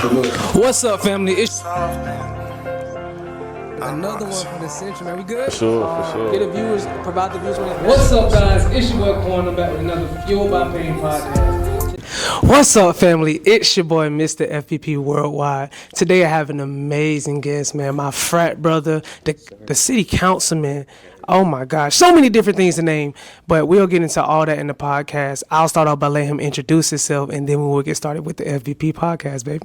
What's up, family? It's another one from the Central, man. We good? For sure. Get the viewers, provide the viewers. What's up, guys? It's your boy Corn. I'm back with another Fuel by Pain podcast. What's up, family? It's your boy, Mr. FBP Worldwide. Today I have an amazing guest, man. My frat brother, the city councilman. Oh my gosh, so many different things to name, but we'll get into all that in the podcast. I'll start off by letting him introduce himself, and then we will get started with the FBP podcast, baby.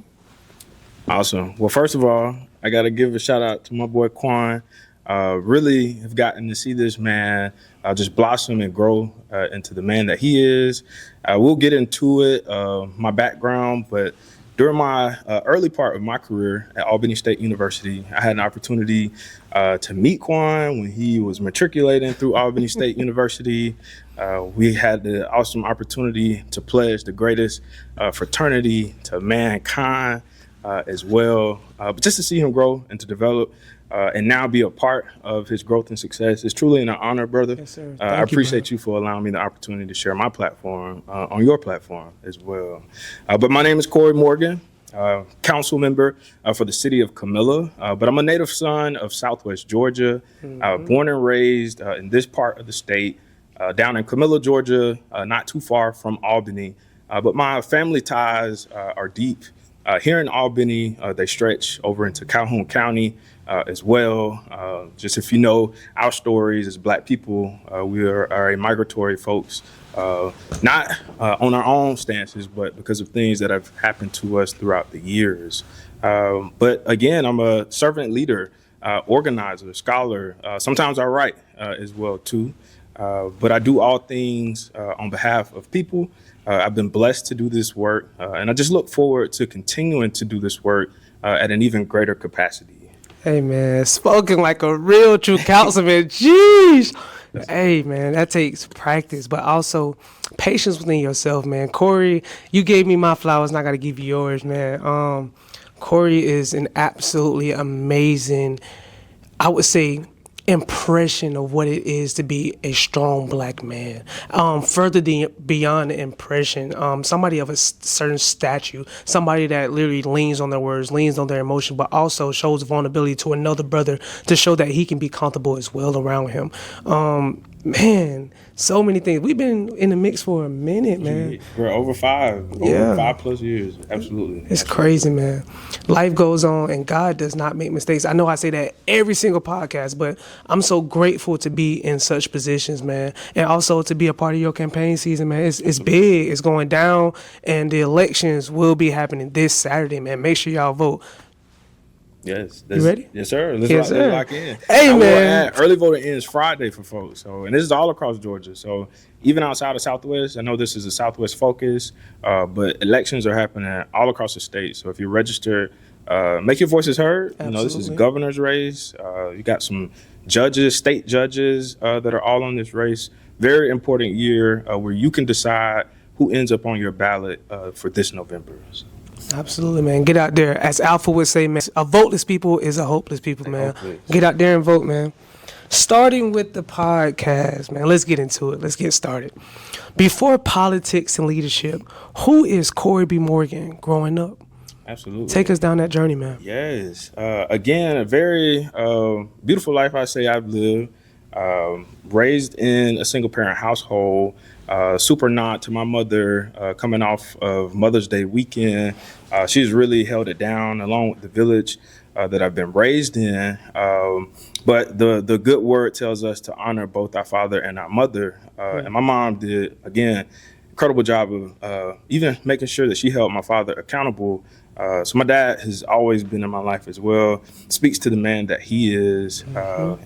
Awesome. Well, first of all, I got to give a shout out to my boy Quan. Really have gotten to see this man just blossom and grow into the man that he is. We'll get into it, my background, but during my early part of my career at Albany State University, I had an opportunity to meet Quan when he was matriculating through Albany State University. We had the awesome opportunity to pledge the greatest fraternity to mankind as well. But just to see him grow and to develop and now be a part of his growth and success is truly an honor, brother. Yes, sir. I appreciate you for allowing me the opportunity to share my platform on your platform as well. But my name is Corey Morgan, council member for the city of Camilla, but I'm a native son of Southwest Georgia, born and raised in this part of the state, down in Camilla, Georgia, not too far from Albany. But my family ties are deep. Here in Albany, they stretch over into Calhoun County as well. Just if you know our stories as Black people, we are a migratory folks, not on our own stances, but because of things that have happened to us throughout the years. But again, I'm a servant leader, organizer, scholar. Sometimes I write as well too. But I do all things on behalf of people. I've been blessed to do this work, and I just look forward to continuing to do this work at an even greater capacity. Hey, man, spoken like a real true councilman. Jeez. Hey, man, that takes practice, but also patience within yourself, man. Corey, you gave me my flowers, and I got to give you yours, man. Corey is an absolutely amazing, I would say, impression of what it is to be a strong Black man. Further beyond the impression, somebody of a certain stature, somebody that literally leans on their words, leans on their emotion, but also shows vulnerability to another brother to show that he can be comfortable as well around him. Man, so many things. We've been in the mix for a minute, man. We're over 5+ years. Absolutely. It's crazy, man. Life goes on and God does not make mistakes. I know I say that every single podcast, but I'm so grateful to be in such positions, man. And also to be a part of your campaign season, man. It's big. It's going down, and the elections will be happening this Saturday, man. Make sure y'all vote. Yes. You ready? Yes, sir. Yes, sir. Lock in. Hey, man. Early voting ends Friday for folks. And this is all across Georgia. So even outside of Southwest, I know this is a Southwest focus, but elections are happening all across the state. So if you're registered, make your voices heard. Absolutely. You know, this is a governor's race. You got some judges, state judges that are all on this race. Very important year where you can decide who ends up on your ballot for this November. So. Absolutely, man. Get out there. As Alpha would say, man, a voteless people is a hopeless people, man. Hopeless. Get out there and vote, man. Starting with the podcast, man. Let's get into it. Let's get started. Before politics and leadership, who is Corey B. Morgan growing up? Absolutely. Take us down that journey, man. Yes. Again, a very beautiful life I say I've lived. Raised in a single parent household. Super nod to my mother coming off of Mother's Day weekend. She's really held it down along with the village that I've been raised in. But the good word tells us to honor both our father and our mother. And my mom did, again, incredible job of even making sure that she held my father accountable. So my dad has always been in my life as well. Speaks to the man that he is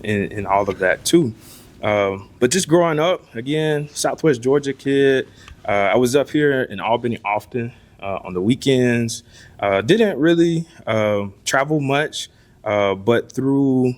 in all of that too. But just growing up, again, Southwest Georgia kid, I was up here in Albany often on the weekends. Didn't really travel much, but through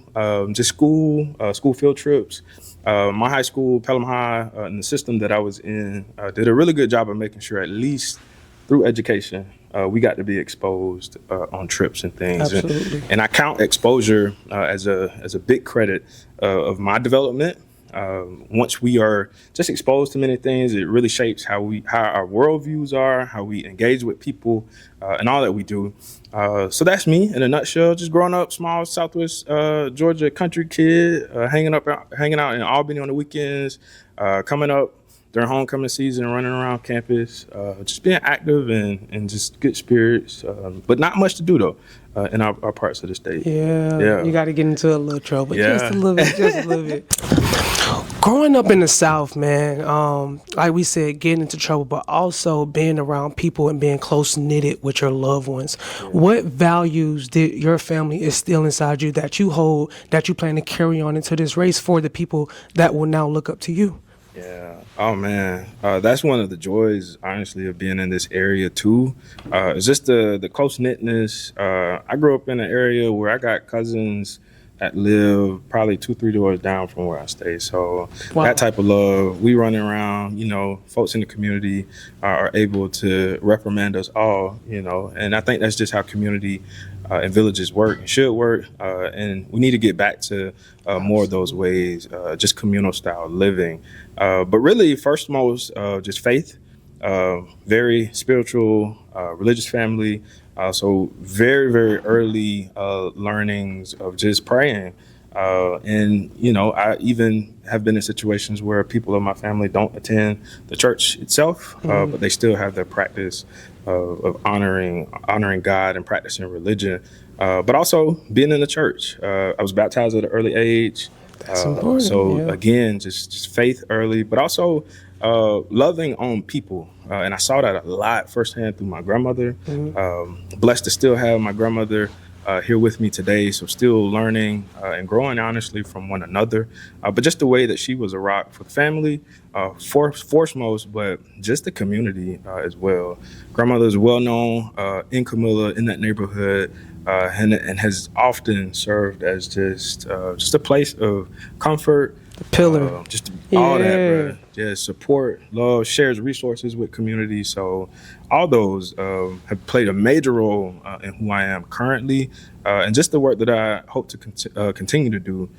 just school field trips. My high school, Pelham High, and the system that I was in did a really good job of making sure, at least through education, we got to be exposed on trips and things. Absolutely. And I count exposure as a big credit of my development. once we are just exposed to many things, it really shapes how our worldviews are, how we engage with people, and all that we do. So that's me in a nutshell. Just growing up, small Southwest Georgia country kid, hanging out in Albany on the weekends, coming up during homecoming season, running around campus, just being active and just good spirits, but not much to do though in our parts of the state. Yeah. You got to get into a little trouble, Yeah. just a little bit. Growing up in the South, man, like we said, getting into trouble, but also being around people and being close knitted with your loved ones. Yeah. What values did your family instill inside you that you hold, that you plan to carry on into this race for the people that will now look up to you? Yeah. Oh man, that's one of the joys, honestly, of being in this area too. It's just the close knitness. I grew up in an area where I got cousins that live probably 2-3 doors down from where I stay. So that type of love, we running around. Folks in the community are able to reprimand us all. And I think that's just how community and villages work and should work. And we need to get back to more of those ways, just communal style living. But really, first most, just faith, very spiritual, religious family. So very, very early learnings of just praying. And I even have been in situations where people of my family don't attend the church itself, but they still have their practice of honoring God and practicing religion, but also being in the church. I was baptized at an early age. That's important. So again, just faith early, but also loving on people. And I saw that a lot firsthand through my grandmother. Blessed to still have my grandmother here with me today. So still learning and growing, honestly, from one another. But just the way that she was a rock for the family, foremost, but just the community as well. Grandmother is well known in Camilla, in that neighborhood, and has often served as just a place of comfort. The pillar. All that, bro. Yeah, support, love, shares resources with community. So all those have played a major role in who I am currently, and just the work that I hope to continue to do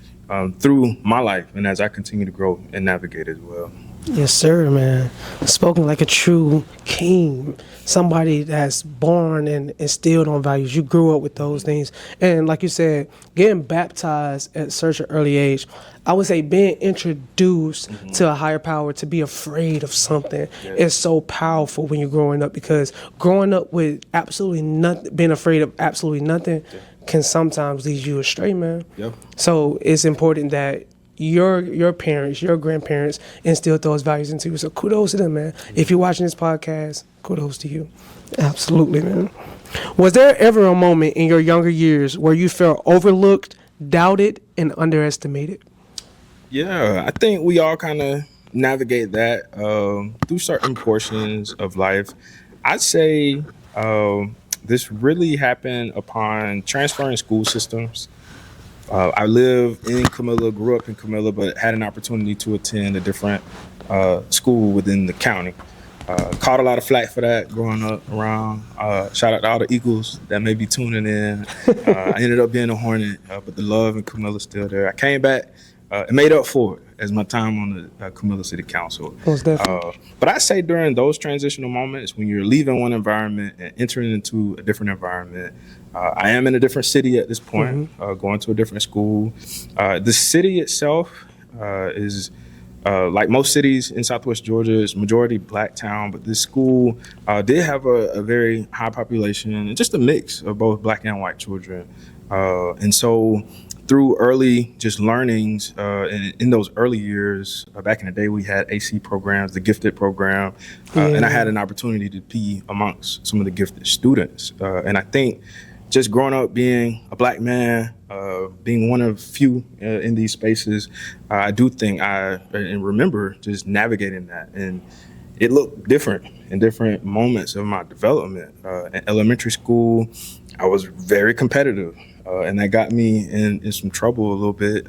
through my life and as I continue to grow and navigate as well. Yes, sir, man. Spoken like a true king, somebody that's born and instilled on values. You grew up with those things. And like you said, getting baptized at such an early age, I would say being introduced to a higher power, to be afraid of something is so powerful when you're growing up, because growing up with absolutely nothing, being afraid of absolutely nothing can sometimes lead you astray, man. Yep. So it's important that your parents, your grandparents instilled those values into you. So kudos to them, man. If you're watching this podcast, kudos to you. Absolutely, man. Was there ever a moment in your younger years where you felt overlooked, doubted, and underestimated? Yeah, I think we all kind of navigate that through certain portions of life. I'd say this really happened upon transferring school systems. I live in Camilla, grew up in Camilla, but had an opportunity to attend a different school within the county. Caught a lot of flack for that growing up around. Shout out to all the Eagles that may be tuning in. I ended up being a Hornet, but the love in Camilla is still there. I came back and made up for it as my time on the Camilla City Council. Most definitely. But I say during those transitional moments, when you're leaving one environment and entering into a different environment, I am in a different city at this point, going to a different school. The city itself is, like most cities in Southwest Georgia, it's majority Black town, but this school did have a very high population and just a mix of both Black and white children. And so through early just learnings in those early years, back in the day, we had AC programs, the gifted program, and I had an opportunity to be amongst some of the gifted students. And I think just growing up being a Black man, being one of few in these spaces, I do think and remember just navigating that. And it looked different in different moments of my development. In elementary school, I was very competitive. And that got me in some trouble a little bit.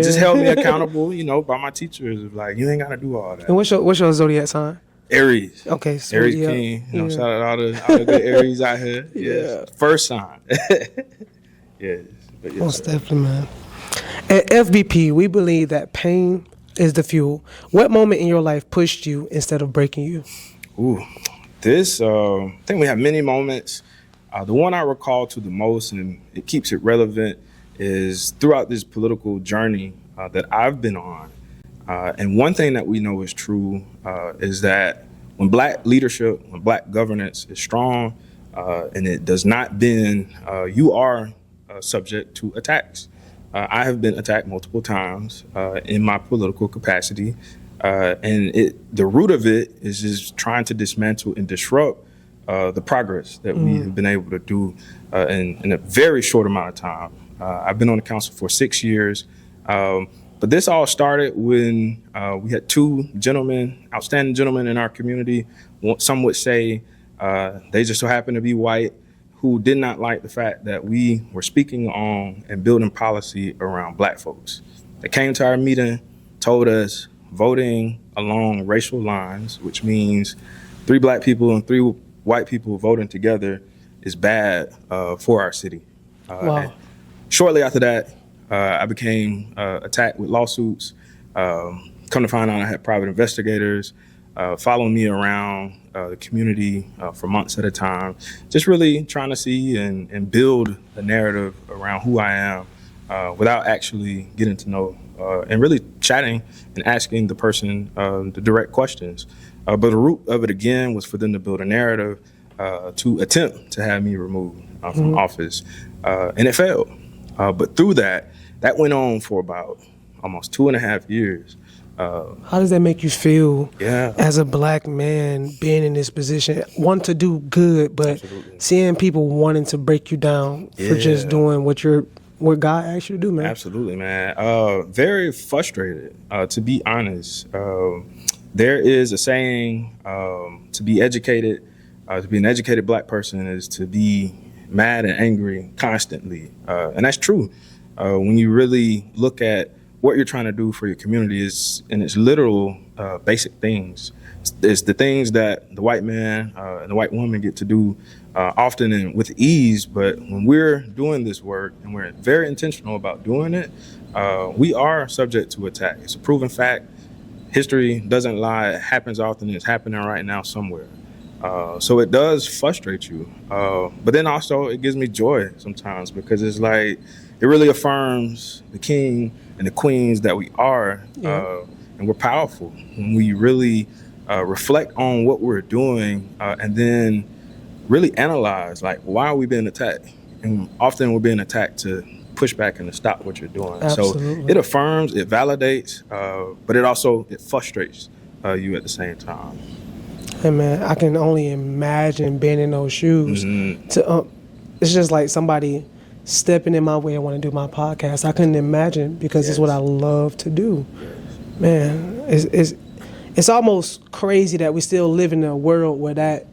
Just held me accountable, by my teachers. Like, you ain't got to do all that. And what's your zodiac sign? Aries. Okay. So Aries King. Shout out to all the good Aries out here. Yeah. First sign. Yes. Most definitely, man. At FBP, we believe that pain is the fuel. What moment in your life pushed you instead of breaking you? Ooh, I think we have many moments. The one I recall to the most, and it keeps it relevant, is throughout this political journey that I've been on. And one thing that we know is true is that when Black leadership, when Black governance is strong and it does not bend, you are subject to attacks. I have been attacked multiple times in my political capacity. The root of it is just trying to dismantle and disrupt the progress that we have been able to do in a very short amount of time. I've been on the council for 6 years, but this all started when we had two gentlemen, outstanding gentlemen in our community. Some would say they just so happened to be white, who did not like the fact that we were speaking on and building policy around Black folks. They came to our meeting, told us voting along racial lines, which means 3 Black people and 3 white people voting together, is bad for our city. Wow. Shortly after that, I became attacked with lawsuits. Come to find out, I had private investigators following me around the community for months at a time, just really trying to see and build a narrative around who I am without actually getting to know and really chatting and asking the person the direct questions. But the root of it, again, was for them to build a narrative to attempt to have me removed from office. And it failed. But through that went on for about almost 2.5 years. How does that make you feel as a Black man being in this position? Want to do good, but Absolutely. Seeing people wanting to break you down for just doing what God asked you to do, man. Absolutely, man. Very frustrated, to be honest. There is a saying, to be educated, to be an educated Black person is to be mad and angry constantly. And that's true. When you really look at what you're trying to do for your community, is in its literal basic things. It's the things that the white man and the white woman get to do often and with ease. But when we're doing this work and we're very intentional about doing it, we are subject to attack. It's a proven fact. History doesn't lie. It happens often. It's happening right now somewhere. So it does frustrate you. But then also it gives me joy sometimes, because it's like it really affirms the king and the queens that we are. And we're powerful when we really reflect on what we're doing and then really analyze, like, why are we being attacked? And often we're being attacked to push back and to stop what you're doing. Absolutely. So it affirms, it validates, but it frustrates you at the same time. Hey, man, I can only imagine being in those shoes. It's just like somebody stepping in my way. I want to do my podcast. I couldn't imagine, because it's what I love to do. Man, it's almost crazy that we still live in a world where that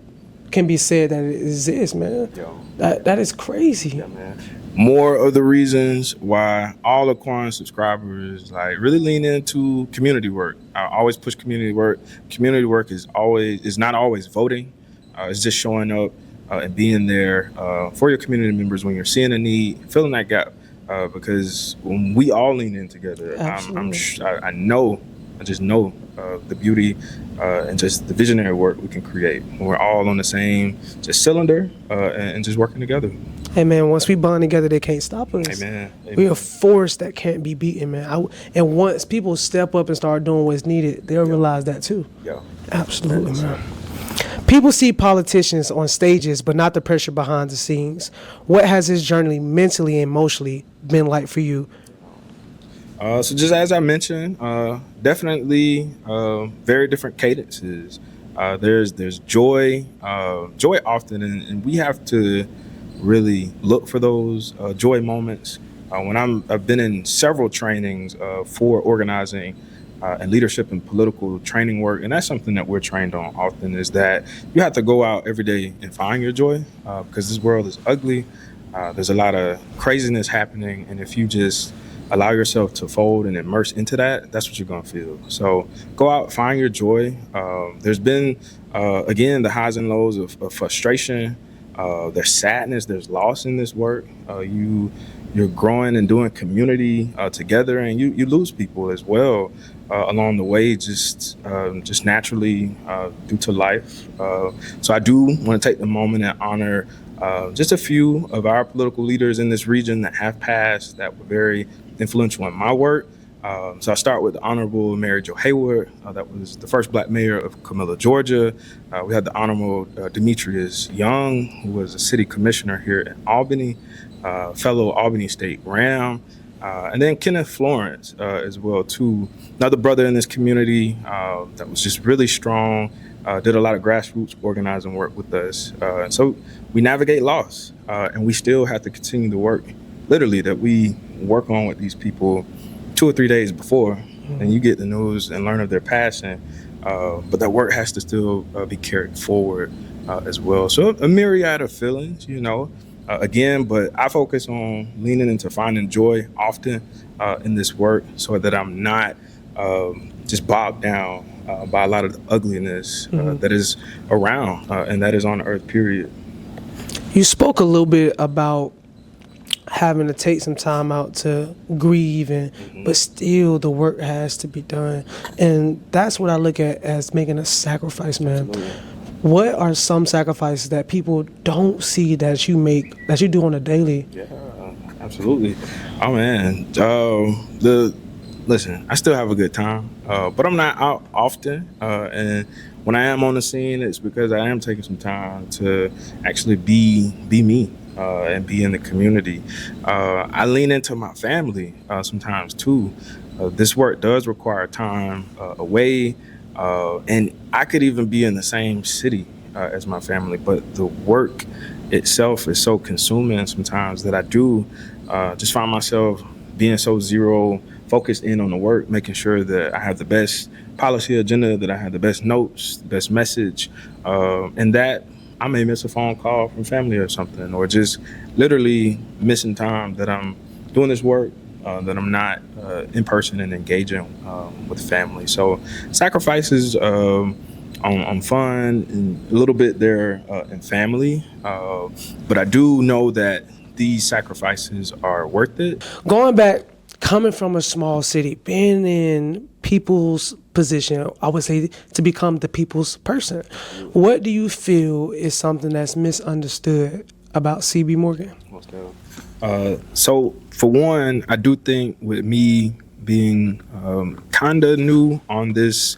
can be said that it exists, man. That is crazy. Yeah, man. More of the reasons why all Aquan subscribers really lean into community work. I always push community work. Community work is not always voting. It's just showing up and being there for your community members when you're seeing a need, filling that gap. Because when we all lean in together, I just know the beauty and just the visionary work we can create when we're all on the same cylinder and just working together. Hey, man, once we bond together, they can't stop us. Amen. We are a force that can't be beaten, man. And once people step up and start doing what's needed, they'll realize that too. Yeah. Absolutely, man. People see politicians on stages, but not the pressure behind the scenes. What has this journey mentally and emotionally been like for you? So just as I mentioned, definitely very different cadences. There's joy often, and we have to really look for those joy moments. I've been in several trainings for organizing and leadership and political training work, and that's something that we're trained on often, is that you have to go out every day and find your joy, because this world is ugly. There's a lot of craziness happening, and if you just allow yourself to fold and immerse into that, that's what you're going to feel. So go out, find your joy. There's been, again, the highs and lows of frustration. There's sadness, there's loss in this work. You're growing and doing community together, and you lose people as well. along the way, just naturally due to life. So I do want to take the moment and honor just a few of our political leaders in this region that have passed that were very influential in my work. So I start with the Honorable Mary Jo Hayward, that was the first Black mayor of Camilla, Georgia. We had the Honorable Demetrius Young, who was a city commissioner here in Albany, fellow Albany State Ram, and then Kenneth Florence as well, too. Another brother in this community that was just really strong, did a lot of grassroots organizing work with us. And so we navigate loss, and we still have to continue the work, literally, that we work on with these people 2 or 3 days before, and you get the news and learn of their passing. But that work has to still be carried forward as well. So a myriad of feelings, again, but I focus on leaning into finding joy often in this work so that I'm not just bogged down by a lot of the ugliness that is around and that is on the earth, period. You spoke a little bit about having to take some time out to grieve, but still the work has to be done. And that's what I look at as making a sacrifice, man. Absolutely. What are some sacrifices that people don't see that you make, that you do on a daily? Yeah, absolutely. Oh, man. Listen, I still have a good time, but I'm not out often. And when I am on the scene, it's because I am taking some time to actually be me. And be in the community. I lean into my family sometimes too. This work does require time away, and I could even be in the same city as my family, but the work itself is so consuming sometimes that I do just find myself being so zero focused in on the work, making sure that I have the best policy agenda, that I have the best notes, the best message, and that I may miss a phone call from family or something, or just literally missing time that I'm doing this work, that I'm not in person and engaging with family. So sacrifices on fun and a little bit there in family. But I do know that these sacrifices are worth it. Going back, coming from a small city, being in people's position, I would say to become the people's person. What do you feel is something that's misunderstood about CB Morgan? So for one, I do think with me being kind of new on this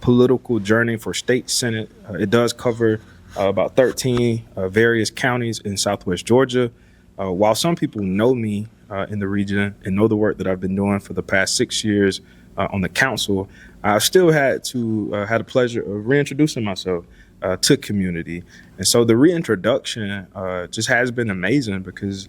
political journey for state senate, it does cover about 13 various counties in Southwest Georgia. While some people know me in the region and know the work that I've been doing for the past 6 years on the council, I've still had the pleasure of reintroducing myself to community. And so the reintroduction just has been amazing because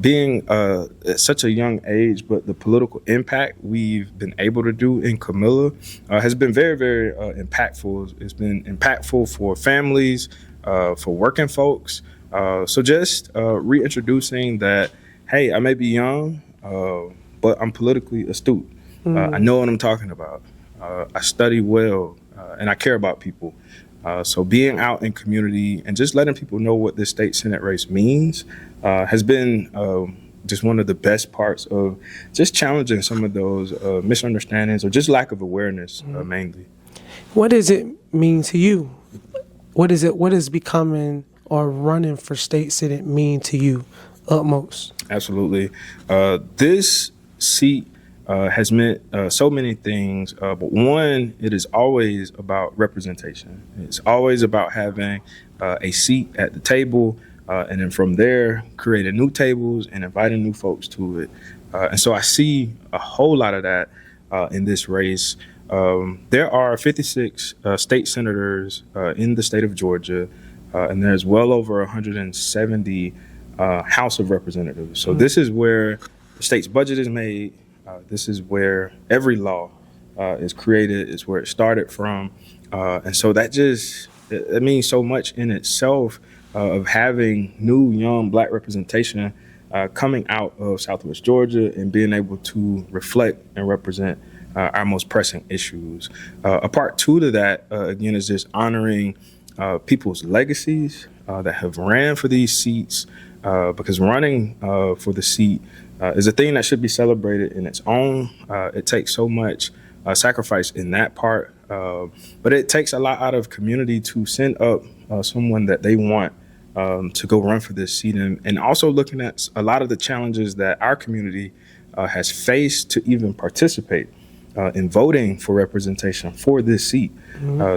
being at such a young age, but the political impact we've been able to do in Camilla has been very, very impactful. It's been impactful for families, for working folks. So just reintroducing that, hey, I may be young, but I'm politically astute. I know what I'm talking about. I study well, and I care about people. So being out in community and just letting people know what this state senate race means has been just one of the best parts of just challenging some of those misunderstandings or just lack of awareness, mainly. What does it mean to you? What is becoming or running for state senate mean to you utmost? Absolutely. This seat has meant so many things, but one, it is always about representation. It's always about having a seat at the table, and then from there, creating new tables and inviting new folks to it. And so I see a whole lot of that in this race. There are 56 state senators in the state of Georgia, and there's well over 170 House of Representatives. So this is where the state's budget is made. This is where every law is created. It's where it started from. And so that it means so much in itself of having new, young Black representation coming out of Southwest Georgia and being able to reflect and represent our most pressing issues. A part two to that, again, is just honoring people's legacies that have ran for these seats, because running for the seat is a thing that should be celebrated in its own. It takes so much sacrifice in that part. But it takes a lot out of community to send up someone that they want to go run for this seat, and also looking at a lot of the challenges that our community has faced to even participate in voting for representation for this seat.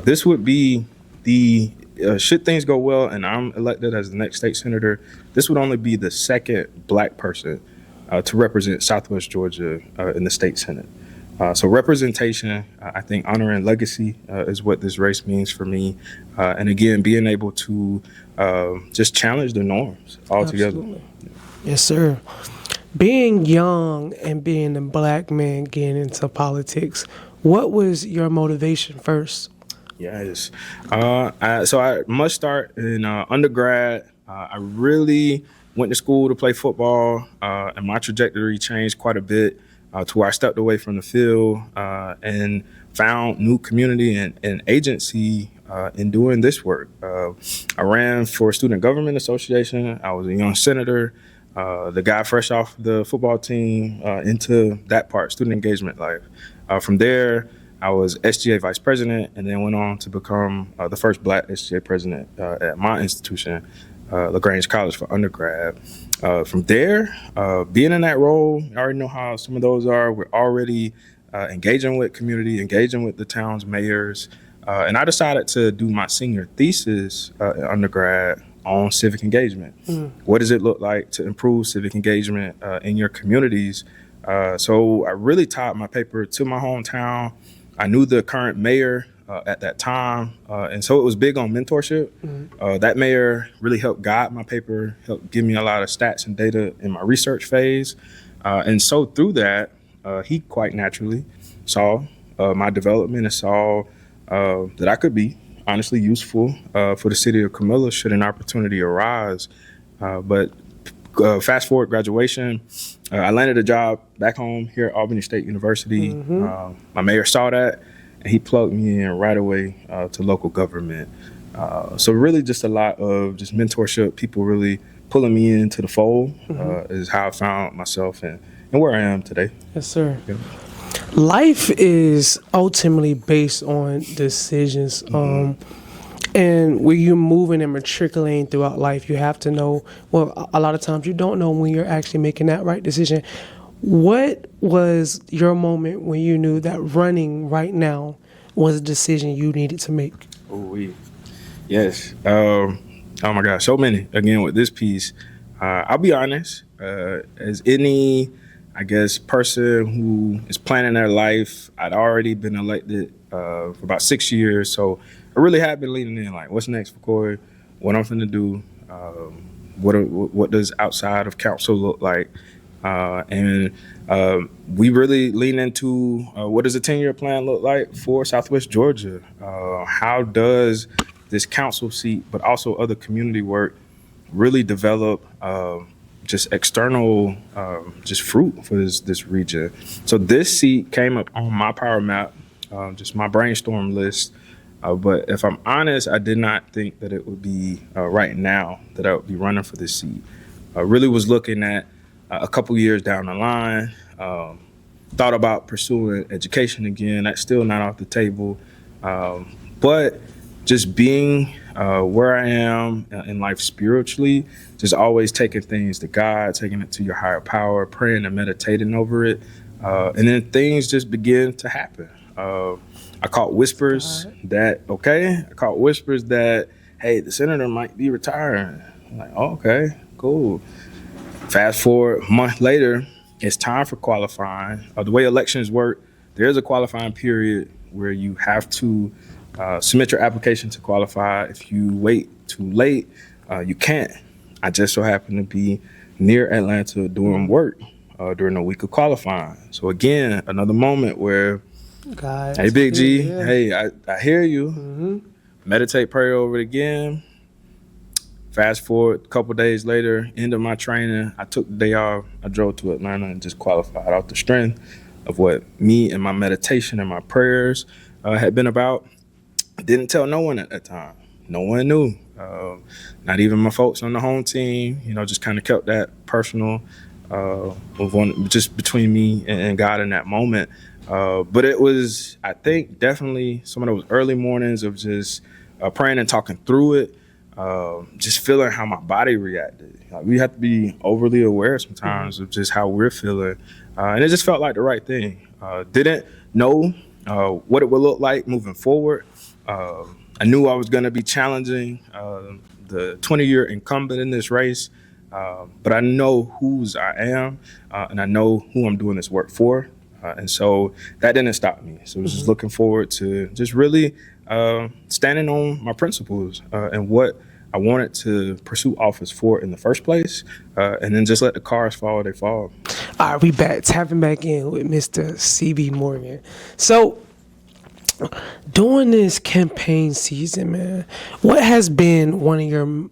This would be the should things go well and I'm elected as the next state senator, this would only be the second Black person to represent Southwest Georgia in the state Senate. So representation, I think honoring legacy is what this race means for me. And again, being able to just challenge the norms altogether. Absolutely. Yes, sir. Being young and being a Black man getting into politics, what was your motivation first? Yes. So I must start in undergrad. I really went to school to play football, and my trajectory changed quite a bit to where I stepped away from the field and found new community and agency in doing this work. I ran for Student Government Association. I was a young senator, the guy fresh off the football team into that part, student engagement life. From there, I was SGA vice president and then went on to become the first Black SGA president at my institution, LaGrange College for undergrad. From there, being in that role, I already know how some of those are. We're already engaging with community, engaging with the town's mayors. And I decided to do my senior thesis in undergrad on civic engagement. What does it look like to improve civic engagement in your communities? So I really tied my paper to my hometown. I knew the current mayor at that time, and so it was big on mentorship. That mayor really helped guide my paper, helped give me a lot of stats and data in my research phase. And so through that, he quite naturally saw my development and saw that I could be honestly useful for the city of Camilla should an opportunity arise. But fast forward graduation, I landed a job back home here at Albany State University. My mayor saw that and he plugged me in right away to local government. So really just a lot of just mentorship, people really pulling me into the fold is how I found myself and where I am today. Yes, sir. Yeah. Life is ultimately based on decisions. And when you're moving and matriculating throughout life, you have to know, well, a lot of times you don't know when you're actually making that right decision. What was your moment when you knew that running right now was a decision you needed to make? Yes. Oh my gosh, so many. Again, with this piece, I'll be honest, as any, I guess, person who is planning their life, I'd already been elected for about 6 years. So I really have been leaning in, like, what's next for Corey? What I'm finna do? What does outside of council look like? And we really lean into what does a 10-year plan look like for Southwest Georgia? How does this council seat, but also other community work, really develop just external just fruit for this region? So this seat came up on my power map, just my brainstorm list. But if I'm honest, I did not think that it would be right now that I would be running for this seat. I really was looking at a couple years down the line, thought about pursuing education again. That's still not off the table. But just being where I am in life spiritually, just always taking things to God, taking it to your higher power, praying and meditating over it. And then things just begin to happen. I caught whispers that, hey, the senator might be retiring. I'm like, oh, okay, cool. Fast forward a month later, it's time for qualifying. The way elections work, there's a qualifying period where you have to submit your application to qualify. If you wait too late, you can't. I just so happen to be near Atlanta doing work during the week of qualifying. So again, another moment where, God, hey, Big G, yeah. hey, I hear you. Meditate, pray over it again. Fast forward a couple days later, end of my training, I took the day off. I drove to Atlanta and just qualified off the strength of what me and my meditation and my prayers had been about. I didn't tell no one at that time. No one knew. Not even my folks on the home team. Just kind of kept that personal, just between me and God in that moment. But it was, I think, definitely some of those early mornings of just praying and talking through it, just feeling how my body reacted. Like, we have to be overly aware sometimes of just how we're feeling. And it just felt like the right thing. Didn't know what it would look like moving forward. I knew I was going to be challenging the 20-year incumbent in this race, but I know whose I am, and I know who I'm doing this work for. And so that didn't stop me. So I was just looking forward to just really standing on my principles and what I wanted to pursue office for in the first place, and then just let the cars fall, they fall. All right, we back. Tapping back in with Mr. CB Morgan. So, during this campaign season, man, what has been one of your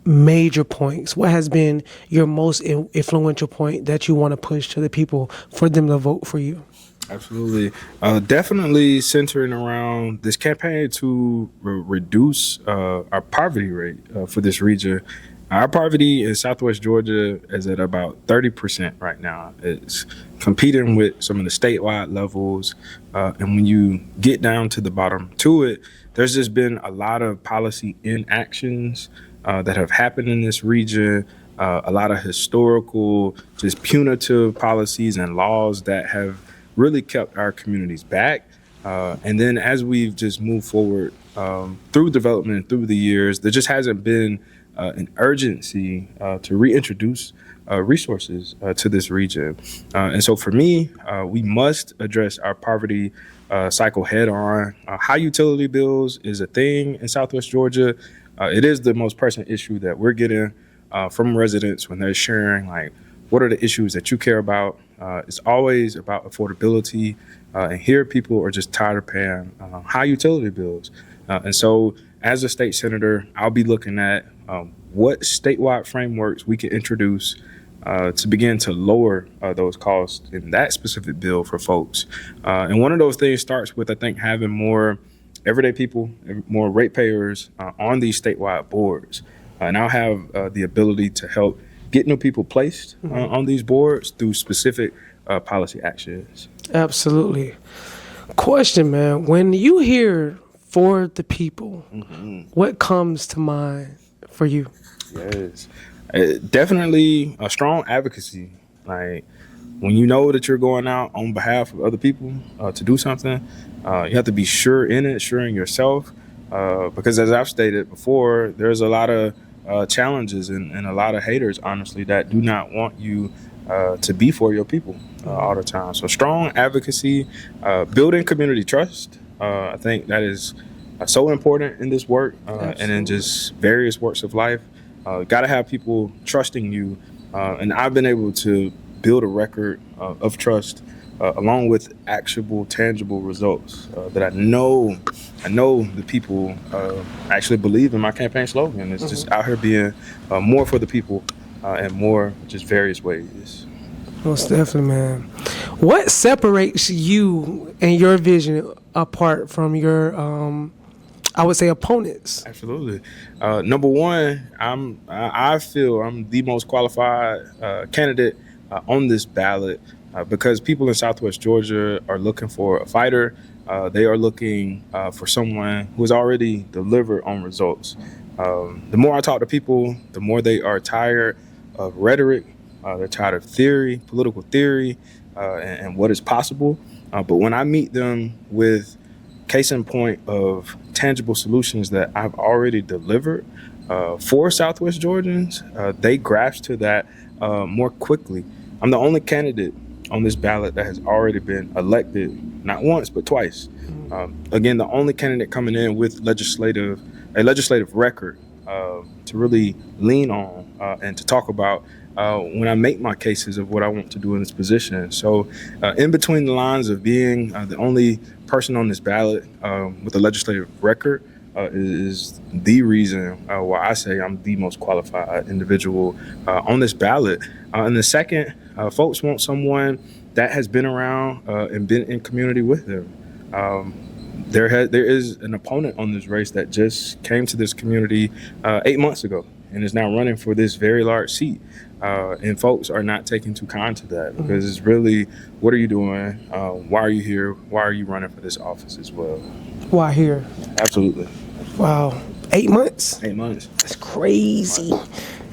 major points? What has been your most influential point that you want to push to the people for them to vote for you? Absolutely. Definitely centering around this campaign to reduce our poverty rate for this region. Our poverty in Southwest Georgia is at about 30% right now. It's competing with some of the statewide levels. And when you get down to the bottom to it, there's just been a lot of policy inactions that have happened in this region, a lot of historical, just punitive policies and laws that have really kept our communities back. And then as we've just moved forward through development and through the years, there just hasn't been an urgency to reintroduce resources to this region. And so for me, we must address our poverty cycle head on. High utility bills is a thing in Southwest Georgia. It is the most pressing issue that we're getting from residents when they're sharing, like, what are the issues that you care about? It's always about affordability, and here people are just tired of paying high utility bills. And so as a state senator, I'll be looking at what statewide frameworks we can introduce to begin to lower those costs in that specific bill for folks. And one of those things starts with, I think, having more everyday people, more ratepayers on these statewide boards. And I'll have the ability to help get new people placed on these boards through specific policy actions. Absolutely. Question, man. When you hear for the people, what comes to mind for you? Yes. Definitely a strong advocacy. Like, when you know that you're going out on behalf of other people to do something, you have to be sure in it, sure in yourself. Because as I've stated before, there's a lot of challenges and a lot of haters, honestly, that do not want you to be for your people all the time. So strong advocacy, building community trust. I think that is so important in this work and in just various works of life. Got to have people trusting you. And I've been able to build a record of trust along with actionable, tangible results that I know the people actually believe in my campaign slogan. It's just out here being more for the people in more just various ways. Most definitely, man. What separates you and your vision apart from your, I would say, opponents? Absolutely. Number one, I feel I'm the most qualified candidate on this ballot because people in Southwest Georgia are looking for a fighter. They are looking for someone who has already delivered on results. The more I talk to people, the more they are tired of rhetoric. They're tired of theory, political theory, and what is possible. But when I meet them with case in point of tangible solutions that I've already delivered for Southwest Georgians, they grasp to that more quickly. I'm the only candidate on this ballot that has already been elected, not once, but twice. Again, the only candidate coming in with a legislative record to really lean on and to talk about when I make my cases of what I want to do in this position. So in between the lines of being the only person on this ballot with a legislative record is the reason why I say I'm the most qualified individual on this ballot. And the second, folks want someone that has been around and been in community with them. There is an opponent on this race that just came to this community 8 months ago and is now running for this very large seat. And folks are not taking too kind to that because it's really, what are you doing? Why are you here? Why are you running for this office as well? Why here? Absolutely. Wow. 8 months? 8 months. That's crazy.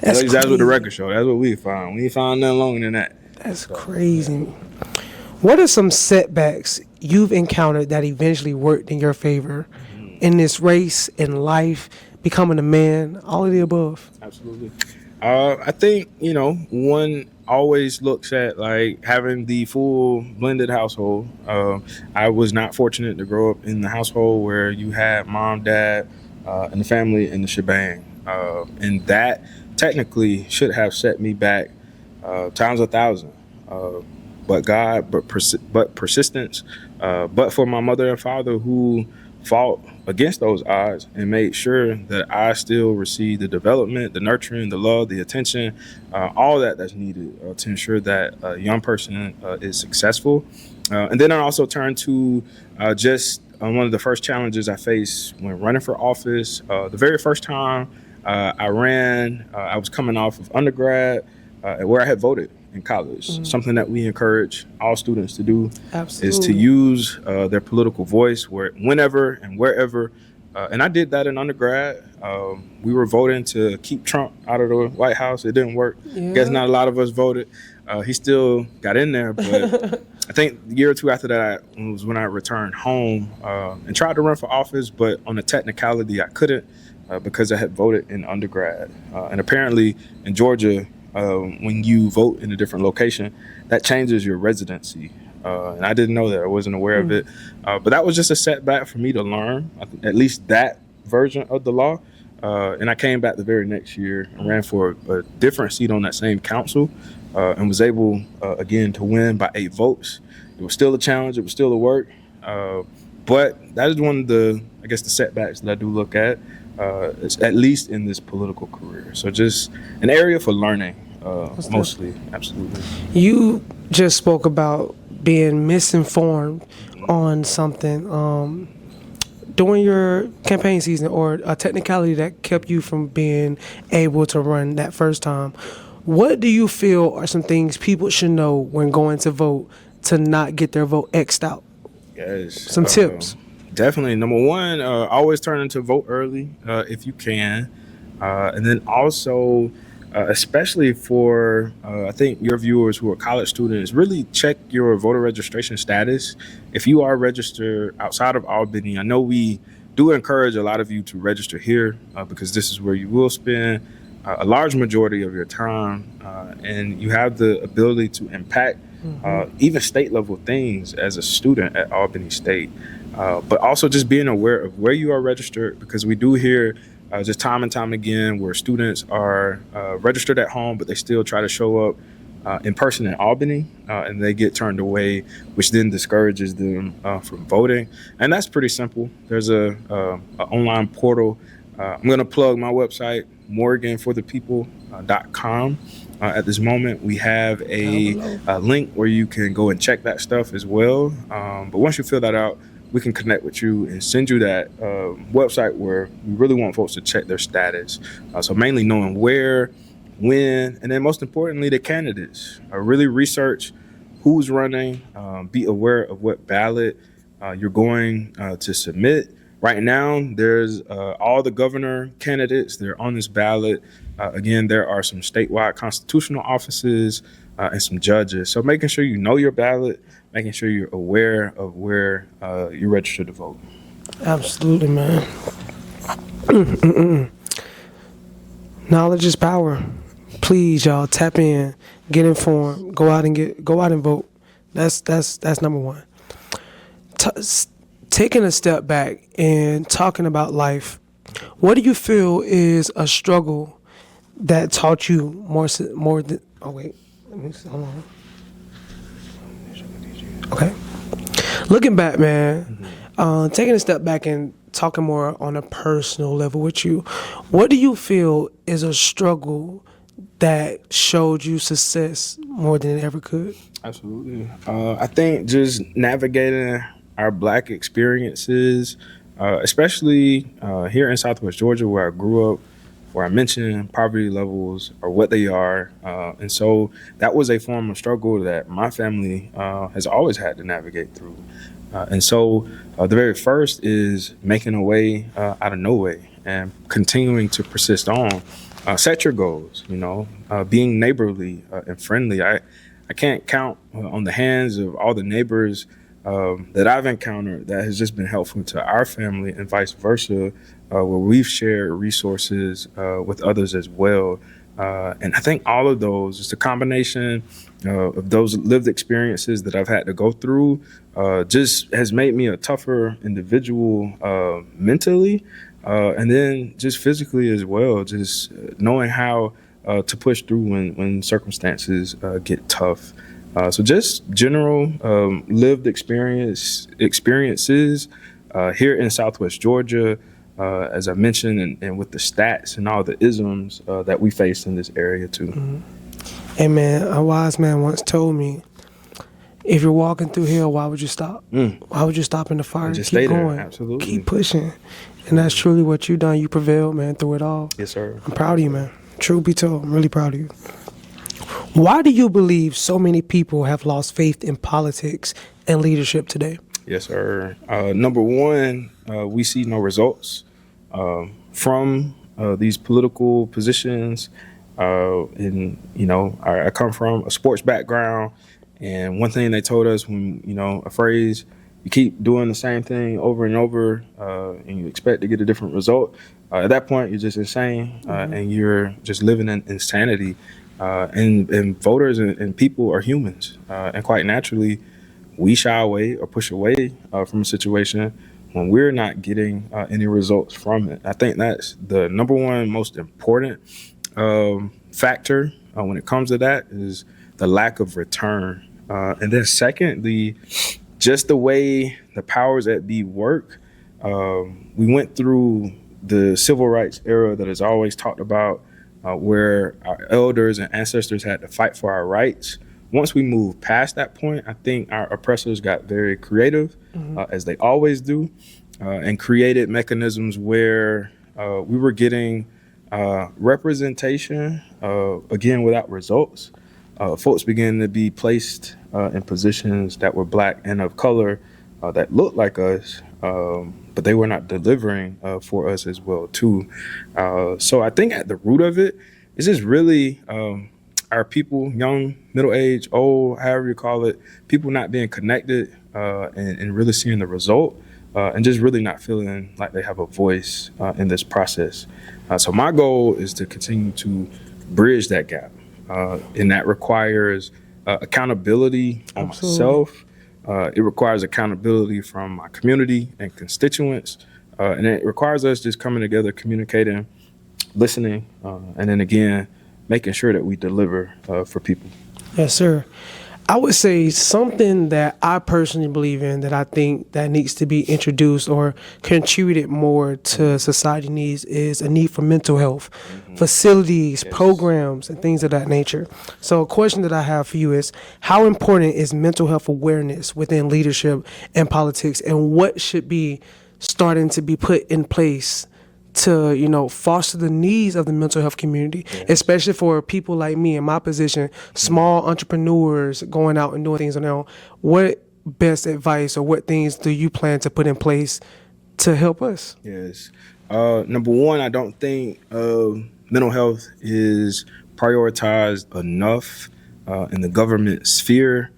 That's what the record show. That's what we found. We ain't found nothing longer than that. That's crazy. What are some setbacks you've encountered that eventually worked in your favor in this race, in life, becoming a man, all of the above? Absolutely. I think, one always looks at like having the full blended household. I was not fortunate to grow up in the household where you had mom, dad, and the family in the shebang. And that technically should have set me back times 1,000. But God, but persistence, but for my mother and father who fought against those odds and made sure that I still received the development, the nurturing, the love, the attention, all that's needed to ensure that a young person is successful. And then I also turned to just one of the first challenges I faced when running for office. The very first time I ran, I was coming off of undergrad where I had voted in college. Something that we encourage all students to do is to use their political voice whenever and wherever. And I did that in undergrad. We were voting to keep Trump out of the White House. It didn't work. Yeah. Guess not a lot of us voted. He still got in there, but I think a year or two after that was when I returned home and tried to run for office, but on a technicality I couldn't because I had voted in undergrad. And apparently in Georgia, when you vote in a different location, that changes your residency. And I didn't know that. I wasn't aware of it. But that was just a setback for me to learn, at least that version of the law. And I came back the very next year and ran for a different seat on that same council and was able, again, to win by 8 votes. It was still a challenge. It was still a work. But that is one of the setbacks that I do look at, at least in this political career. So just an area for learning, mostly. Absolutely. You just spoke about being misinformed on something during your campaign season, or a technicality that kept you from being able to run that first time. What do you feel are some things people should know when going to vote to not get their vote X'd out? Yes. Some tips. Definitely. Number one, always turn to vote early if you can. And then also, especially for, I think, your viewers who are college students, really check your voter registration status. If you are registered outside of Albany, I know we do encourage a lot of you to register here because this is where you will spend a large majority of your time. And you have the ability to impact even state level things as a student at Albany State. But also just being aware of where you are registered, because we do hear just time and time again where students are registered at home, but they still try to show up in person in Albany, and they get turned away, which then discourages them from voting. And that's pretty simple. There's a online portal. I'm going to plug my website, morganforthepeople.com. At this moment, we have a link where you can go and check that stuff as well. But once you fill that out, we can connect with you and send you that website where we really want folks to check their status. So mainly knowing where, when, and then most importantly, the candidates. Really research who's running, be aware of what ballot you're going to submit. Right now, there's all the governor candidates. They're on this ballot. Again, there are some statewide constitutional offices and some judges. So making sure you know your ballot, making sure you're aware of where you're registered to vote. Absolutely, man. Knowledge is power. Please, y'all, tap in, get informed, go out and vote. That's number one. Taking a step back and talking about life, what do you feel is a struggle that taught you more than? Oh wait, hold on. Okay. Looking back, man, taking a step back and talking more on a personal level with you, what do you feel is a struggle that showed you success more than it ever could? Absolutely. I think just navigating our Black experiences, especially here in Southwest Georgia where I grew up, where I mentioned poverty levels are what they are. And so that was a form of struggle that my family has always had to navigate through. And so the very first is making a way out of no way and continuing to persist on. Set your goals, being neighborly and friendly. I can't count on the hands of all the neighbors that I've encountered that has just been helpful to our family and vice versa, where we've shared resources with others as well. And I think all of those, just a combination of those lived experiences that I've had to go through, just has made me a tougher individual mentally, and then just physically as well, just knowing how to push through when circumstances get tough. So just general lived experiences here in Southwest Georgia, as I mentioned, and with the stats and all the isms that we face in this area too. Mm-hmm. Hey man, a wise man once told me, if you're walking through hell, why would you stop? Why would you stop in the fire? Just keep stay going. there. Absolutely. Keep pushing. And that's truly what you've done. You prevailed, man, through it all. Yes, sir. I'm proud of you, man. Truth be told, I'm really proud of you. Why do you believe so many people have lost faith in politics and leadership today? Yes, sir. Number one, we see no results from these political positions. I come from a sports background, and one thing they told us when, a phrase, you keep doing the same thing over and over, and you expect to get a different result. At that point, you're just insane, and you're just living in insanity. And voters and people are humans, and quite naturally, we shy away or push away from a situation when we're not getting any results from it. I think that's the number one most important factor when it comes to that is the lack of return. And then secondly, just the way the powers that be work. We went through the civil rights era that is always talked about, where our elders and ancestors had to fight for our rights. Once we moved past that point, I think our oppressors got very creative, as they always do, and created mechanisms where we were getting representation, again, without results. Folks began to be placed in positions that were Black and of color that looked like us, but they were not delivering for us as well, too. So I think at the root of it is just really our people, young, middle age, old, however you call it, people not being connected and really seeing the result, and just really not feeling like they have a voice in this process. So my goal is to continue to bridge that gap, and that requires accountability on myself. It requires accountability from my community and constituents, and it requires us just coming together, communicating, listening, and then again, making sure that we deliver for people. Yes, sir. I would say something that I personally believe in that I think that needs to be introduced or contributed more to society needs is a need for mental health, facilities, programs, and things of that nature. So a question that I have for you is, how important is mental health awareness within leadership and politics, and what should be starting to be put in place to, foster the needs of the mental health community, especially for people like me in my position, small entrepreneurs going out and doing things on their own? What best advice or what things do you plan to put in place to help us? Yes. Number one, I don't think mental health is prioritized enough in the government sphere.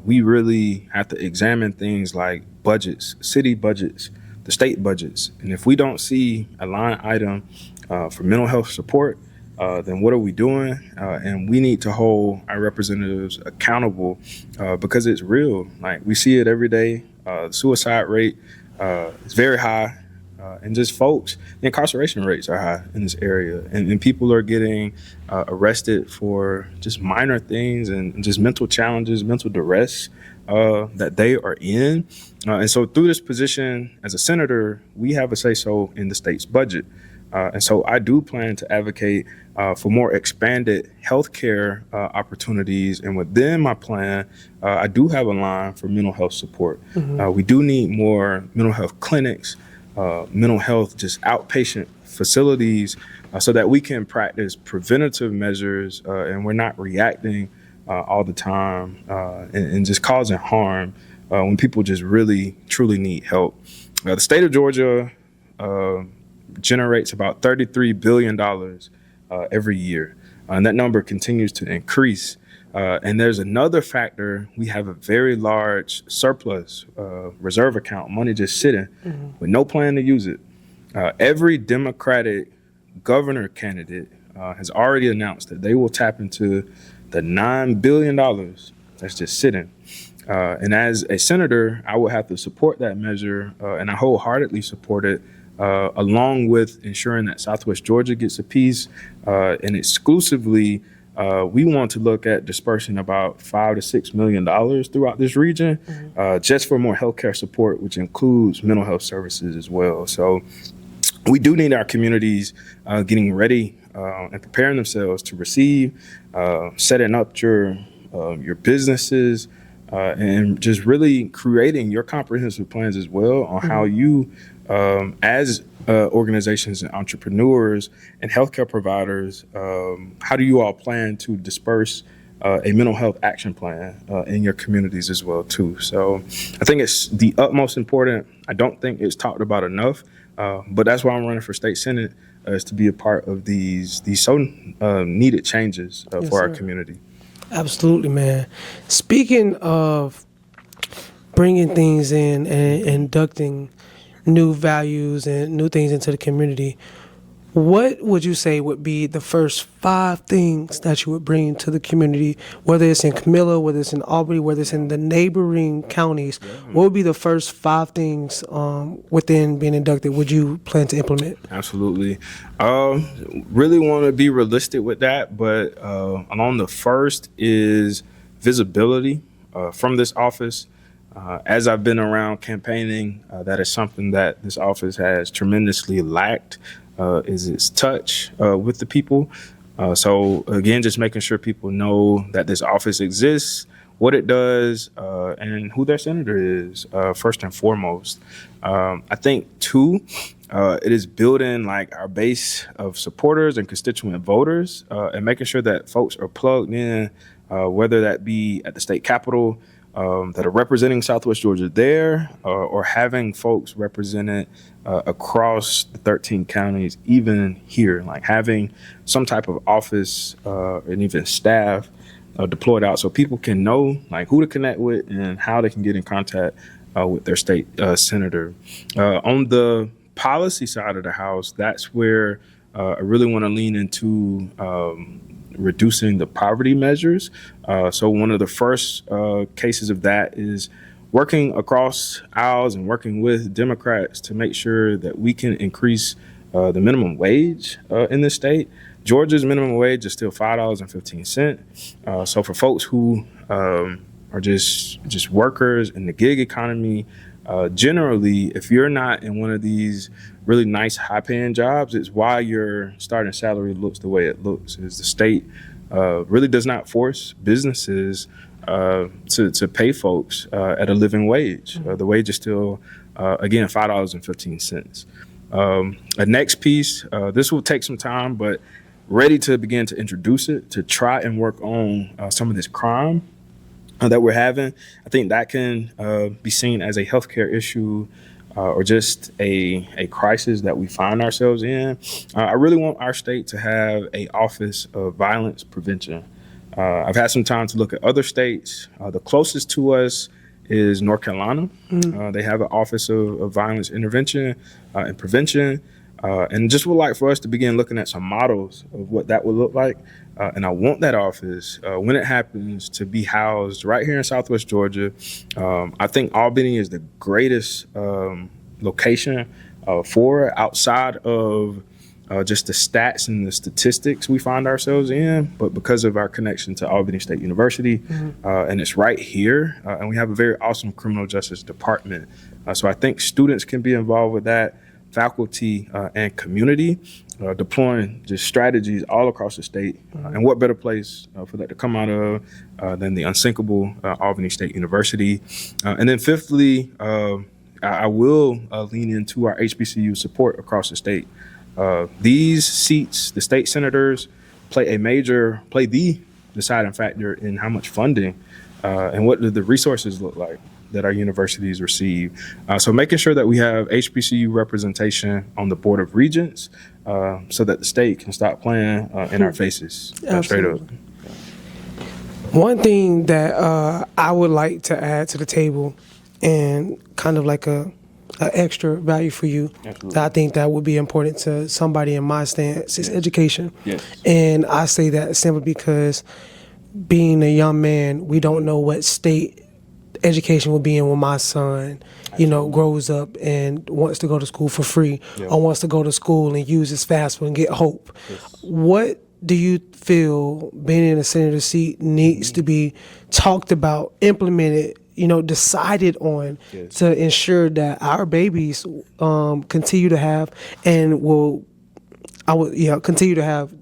We really have to examine things like budgets, city budgets, the state budgets. And if we don't see a line item for mental health support, then what are we doing? And we need to hold our representatives accountable because it's real. Like, we see it every day. The suicide rate is very high. And just folks, the incarceration rates are high in this area. And people are getting arrested for just minor things and just mental challenges, mental duress that they are in. And so through this position as a senator, we have a say-so in the state's budget. And so I do plan to advocate for more expanded healthcare opportunities. And within my plan, I do have a line for mental health support. We do need more mental health clinics, mental health, just outpatient facilities so that we can practice preventative measures and we're not reacting all the time and just causing harm when people just really, truly need help. The state of Georgia generates about $33 billion every year, and that number continues to increase. And there's another factor. We have a very large surplus reserve account, money just sitting with no plan to use it. Every Democratic governor candidate has already announced that they will tap into the $9 billion that's just sitting. And as a senator, I will have to support that measure, and I wholeheartedly support it, along with ensuring that Southwest Georgia gets a piece. And exclusively, we want to look at dispersing about $5 to $6 million throughout this region, just for more healthcare support, which includes mental health services as well. So we do need our communities getting ready and preparing themselves to receive, setting up your businesses, and just really creating your comprehensive plans as well on how you, as organizations and entrepreneurs and healthcare providers, how do you all plan to disperse a mental health action plan in your communities as well too? So I think it's the utmost important. I don't think it's talked about enough, but that's why I'm running for state senate, is to be a part of these so needed changes for our community. Absolutely, man. Speaking of bringing things in and inducting new values and new things into the community, what would you say would be the first 5 things that you would bring to the community, whether it's in Camilla, whether it's in Albany, whether it's in the neighboring counties? What would be the first 5 things within being inducted would you plan to implement? Absolutely. Really want to be realistic with that, but along the first is visibility from this office. As I've been around campaigning, that is something that this office has tremendously lacked, is its touch with the people. So again, just making sure people know that this office exists, what it does, and who their senator is, first and foremost. I think 2, it is building like our base of supporters and constituent voters, and making sure that folks are plugged in, whether that be at the state capitol, that are representing Southwest Georgia there, or having folks represented across the 13 counties, even here, like having some type of office and even staff deployed out so people can know like who to connect with and how they can get in contact with their state senator. On the policy side of the house, that's where I really want to lean into reducing the poverty measures. So one of the first cases of that is working across aisles and working with Democrats to make sure that we can increase the minimum wage in this state. Georgia's minimum wage is still $5.15. So for folks who are just workers in the gig economy, generally, if you're not in one of these really nice high-paying jobs, it's why your starting salary looks the way it looks. Is the state really does not force businesses to pay folks at a living wage. The wage is still, again, $5.15. A next piece, this will take some time, but ready to begin to introduce it, to try and work on some of this crime that we're having. I think that can be seen as a healthcare issue or just a crisis that we find ourselves in. I really want our state to have an office of violence prevention. I've had some time to look at other states. The closest to us is North Carolina. They have an office of violence intervention and prevention. And just would like for us to begin looking at some models of what that would look like. And I want that office, when it happens, to be housed right here in Southwest Georgia. I think Albany is the greatest location for it, outside of just the stats and the statistics we find ourselves in, but because of our connection to Albany State University, and it's right here, and we have a very awesome criminal justice department. So I think students can be involved with that, faculty and community, deploying just strategies all across the state. And what better place for that to come out of than the unsinkable Albany State University. And then fifthly, I will lean into our HBCU support across the state. These seats, the state senators, play the deciding factor in how much funding and what do the resources look like that our universities receive. So making sure that we have HBCU representation on the Board of Regents so that the state can stop playing in our faces straight up. One thing that I would like to add to the table and kind of like a extra value for you, that I think that would be important to somebody in my stance is education. Yes. And I say that simply because being a young man, we don't know what state education will be in when my son, grows up and wants to go to school for free or wants to go to school and use his FAFSA and get hope. Yes. What do you feel being in a senator seat needs to be talked about, implemented, decided on to ensure that our babies continue to have and continue to have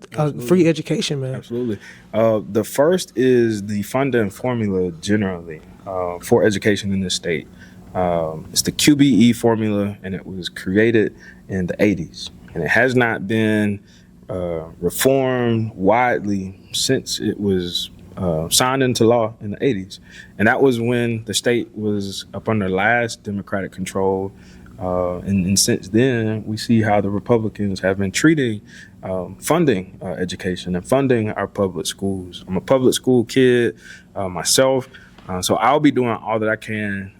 free education, man? Absolutely. The first is the funding formula generally for education in this state. It's the QBE formula, and it was created in the 80s. And it has not been reformed widely since it was signed into law in the 80s. And that was when the state was up under last Democratic control. And since then, we see how the Republicans have been treating funding education and funding our public schools. I'm a public school kid myself, so I'll be doing all that I can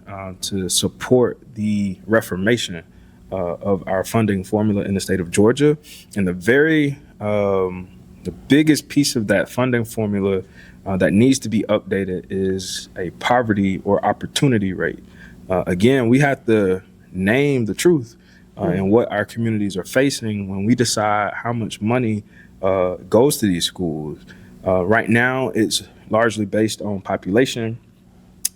to support the reformation of our funding formula in the state of Georgia. And the biggest piece of that funding formula that needs to be updated is a poverty or opportunity rate. Again, we have to name the truth and what our communities are facing when we decide how much money goes to these schools. Right now, it's largely based on population,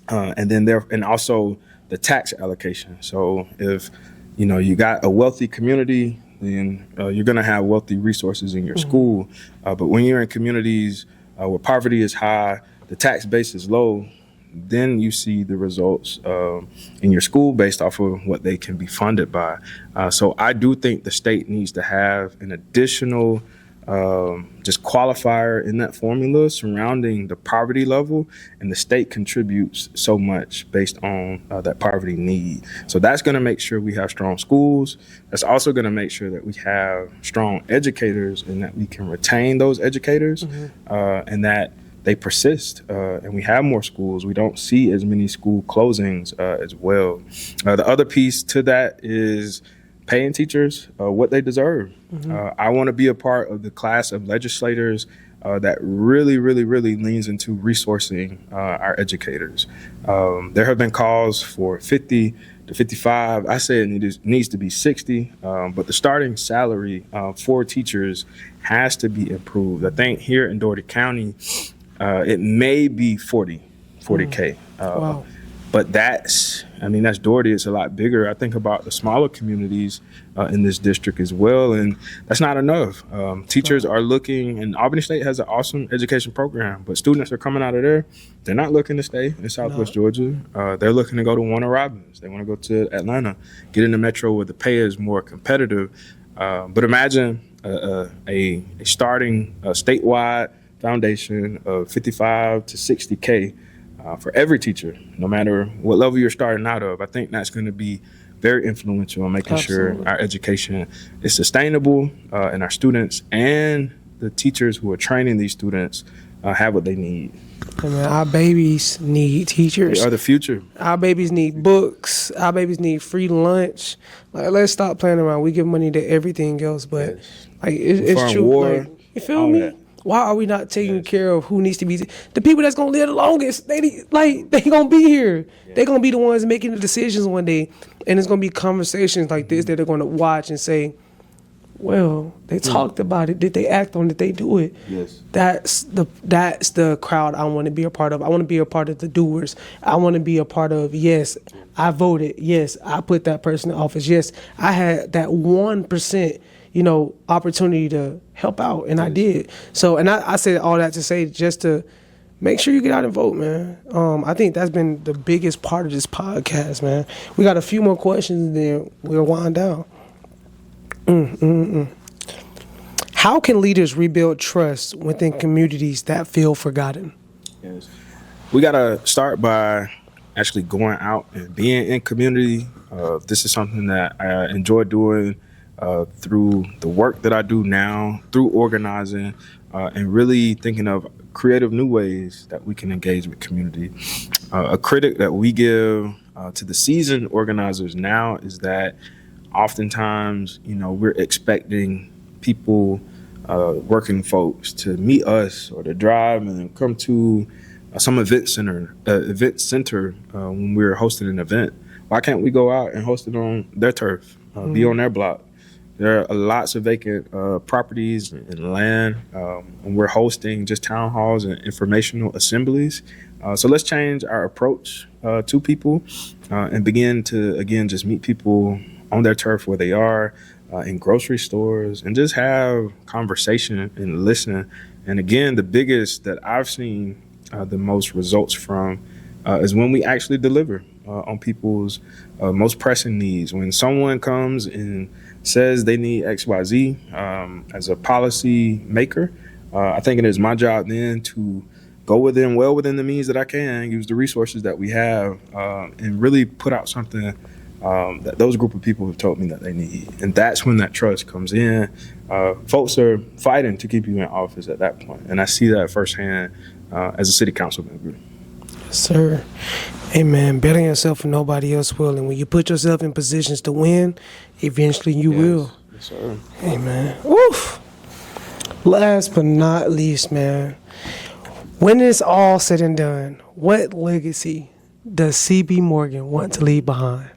and also the tax allocation. So if you got a wealthy community, then you're going to have wealthy resources in your school. But when you're in communities where poverty is high, the tax base is low, then you see the results in your school based off of what they can be funded by. So I do think the state needs to have an additional just qualifier in that formula surrounding the poverty level, and the state contributes so much based on that poverty need. So that's going to make sure we have strong schools. That's also going to make sure that we have strong educators and that we can retain those educators and that they persist and we have more schools. We don't see as many school closings as well. The other piece to that is paying teachers what they deserve. I want to be a part of the class of legislators that really, really, really leans into resourcing our educators. There have been calls for 50 to 55. I say it needs to be 60, but the starting salary for teachers has to be improved. I think here in Dougherty County, it may be 40K. Wow. But that's Dougherty. It's a lot bigger. I think about the smaller communities in this district as well, and that's not enough. Teachers are looking, and Albany State has an awesome education program, but students are coming out of there. They're not looking to stay in Southwest Georgia. They're looking to go to Warner Robins. They want to go to Atlanta, get in the metro where the pay is more competitive. But imagine a starting statewide foundation of 55 to 60K for every teacher, no matter what level you're starting out of. I think that's going to be very influential in making sure our education is sustainable and our students and the teachers who are training these students have what they need. Hey man, our babies need teachers. They are the future. Our babies need books. Our babies need free lunch. Like, let's stop playing around. We give money to everything else, but it's true. War, you feel me? That. Why are we not taking care of who needs to be the people that's gonna live the longest? They gonna be here. Yeah. They gonna be the ones making the decisions one day, and it's gonna be conversations like this that they're gonna watch and say, "Well, they talked about it. Did they act on it? Did they do it?" Yes. That's the crowd I want to be a part of. I want to be a part of the doers. I want to be a part of. Yes, I voted. Yes, I put that person in office. Yes, I had that 1%. Opportunity to help out, and I did. So, and I said all that to say just to make sure you get out and vote, man. I think that's been the biggest part of this podcast, man. We got a few more questions, and then we'll wind down. How can leaders rebuild trust within communities that feel forgotten? Yes. We got to start by actually going out and being in community. This is something that I enjoy doing through the work that I do now, through organizing, and really thinking of creative new ways that we can engage with community. A critic that we give to the seasoned organizers now is that oftentimes, we're expecting people, working folks, to meet us or to drive and come to some event center when we're hosting an event. Why can't we go out and host it on their turf, be on their block? There are lots of vacant properties and land, and we're hosting just town halls and informational assemblies. So let's change our approach to people and begin to, again, just meet people on their turf where they are, in grocery stores, and just have conversation and listen. And again, the biggest that I've seen the most results from is when we actually deliver on people's most pressing needs. When someone comes and says they need XYZ as a policy maker, I think it is my job then to go well within the means that I can, use the resources that we have, and really put out something that those group of people have told me that they need. And that's when that trust comes in. Folks are fighting to keep you in office at that point. And I see that firsthand as a city council member. Yes, sir. Hey, man, betting yourself and nobody else will. And when you put yourself in positions to win, eventually you will. Yes, sir. Hey, man. Oof. Last but not least, man, when it's all said and done, what legacy does C.B. Morgan want to leave behind?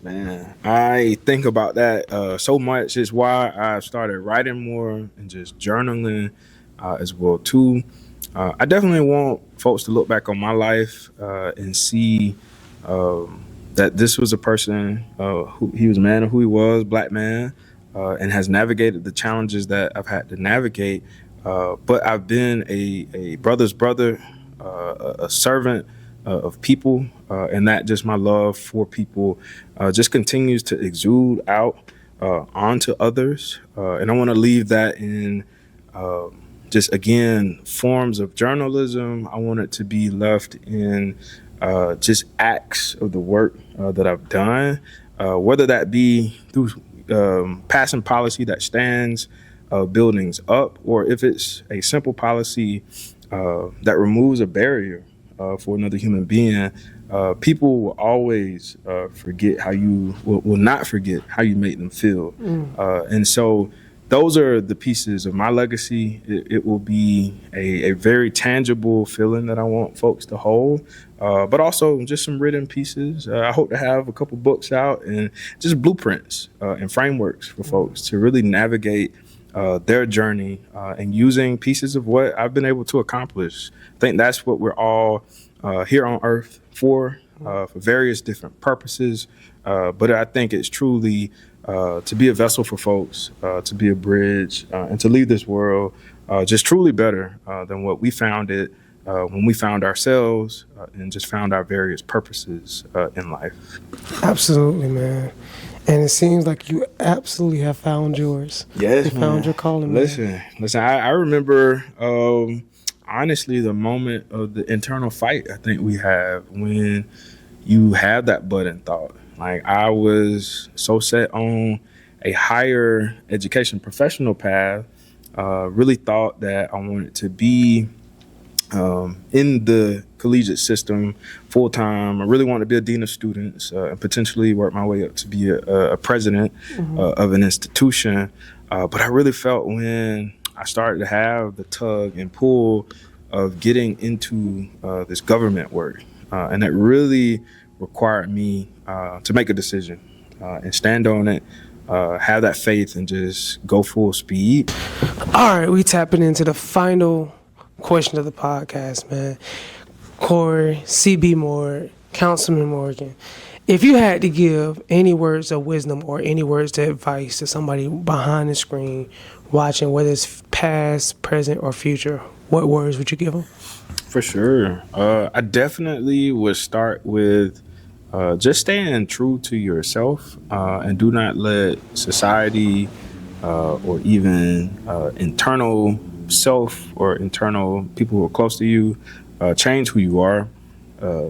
Man, I think about that so much. It's why I started writing more and just journaling as well too. I definitely want folks to look back on my life and see that this was a person he was a man of who he was, Black man, and has navigated the challenges that I've had to navigate. But I've been a brother's brother, a servant of people, and that just my love for people just continues to exude out onto others. And I want to leave that in just, again, forms of journalism. I want it to be left in just acts of the work that I've done, whether that be through passing policy that stands buildings up, or if it's a simple policy that removes a barrier for another human being. People will always forget how you will not forget how you made them feel. And so those are the pieces of my legacy. It will be a very tangible feeling that I want folks to hold, but also just some written pieces. I hope to have a couple books out and just blueprints and frameworks for folks to really navigate their journey and using pieces of what I've been able to accomplish. I think that's what we're all here on Earth for various different purposes. But I think it's truly to be a vessel for folks, to be a bridge, and to leave this world just truly better than what we found it when we found ourselves and just found our various purposes in life. Absolutely, man. And it seems like you absolutely have found yours. Yes, you found your calling, man. Listen. I remember, honestly, the moment of the internal fight I think we have when you have that budding thought. Like, I was so set on a higher education professional path, really thought that I wanted to be in the collegiate system full time. I really wanted to be a dean of students and potentially work my way up to be a president of an institution. But I really felt when I started to have the tug and pull of getting into this government work, and that really required me to make a decision and stand on it, have that faith, and just go full speed. All right, we tapping into the final question of the podcast, man. Corey, CB Moore, Councilman Morgan, if you had to give any words of wisdom or any words of advice to somebody behind the screen watching, whether it's past, present, or future, what words would you give them? For sure. I definitely would start with just staying true to yourself and do not let society or even internal self or internal people who are close to you. Change who you are.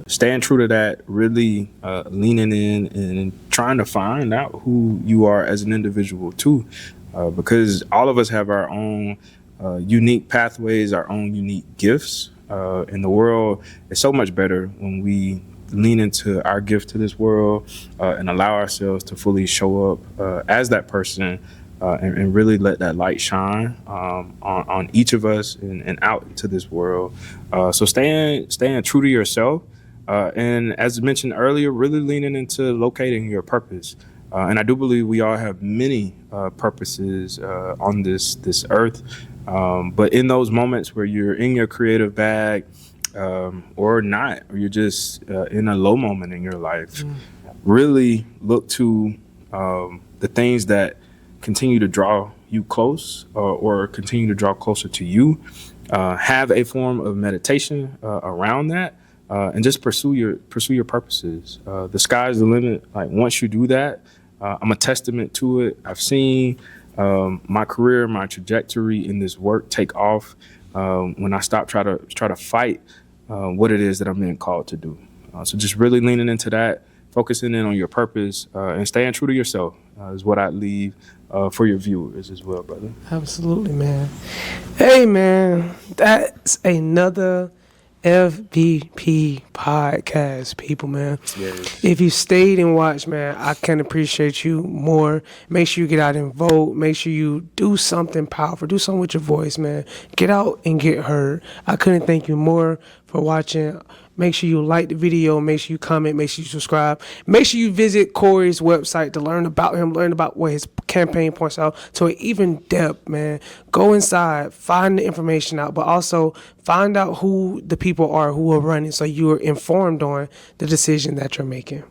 Staying true to that, really leaning in and trying to find out who you are as an individual too, because all of us have our own unique pathways, our own unique gifts. In the world, it's so much better when we lean into our gift to this world and allow ourselves to fully show up as that person and really let that light shine on each of us and out into this world. So staying true to yourself, and as mentioned earlier, really leaning into locating your purpose. And I do believe we all have many purposes on this earth. But in those moments where you're in your creative bag or not, or you're just in a low moment in your life, really look to the things that continue to draw you close or continue to draw closer to you. Have a form of meditation around that and just pursue your purposes. The sky's the limit. Like once you do that, I'm a testament to it. I've seen my career, my trajectory in this work take off when I stop try to fight what it is that I'm being called to do. So just really leaning into that, focusing in on your purpose, and staying true to yourself is what I leave for your viewers as well, brother. Absolutely, man. Hey, man, that's another FBP podcast, people, man. Yes. If you stayed and watched, man, I can appreciate you more. Make sure you get out and vote. Make sure you do something powerful. Do something with your voice, man. Get out and get heard. I couldn't thank you more for watching. Make sure you like the video. Make sure you comment. Make sure you subscribe. Make sure you visit Corey's website to learn about him, learn about what his campaign points out to an even depth, man. Go inside, find the information out, but also find out who the people are who are running so you're informed on the decision that you're making.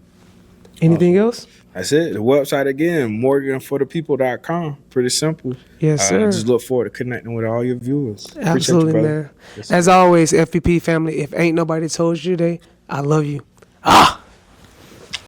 Anything else? That's it. The website again, morganforthepeople.com. Pretty simple. Yes, sir. Just look forward to connecting with all your viewers. Absolutely, Appreciate you, man. Yes, As always, FPP family, if ain't nobody told you today, I love you. Ah!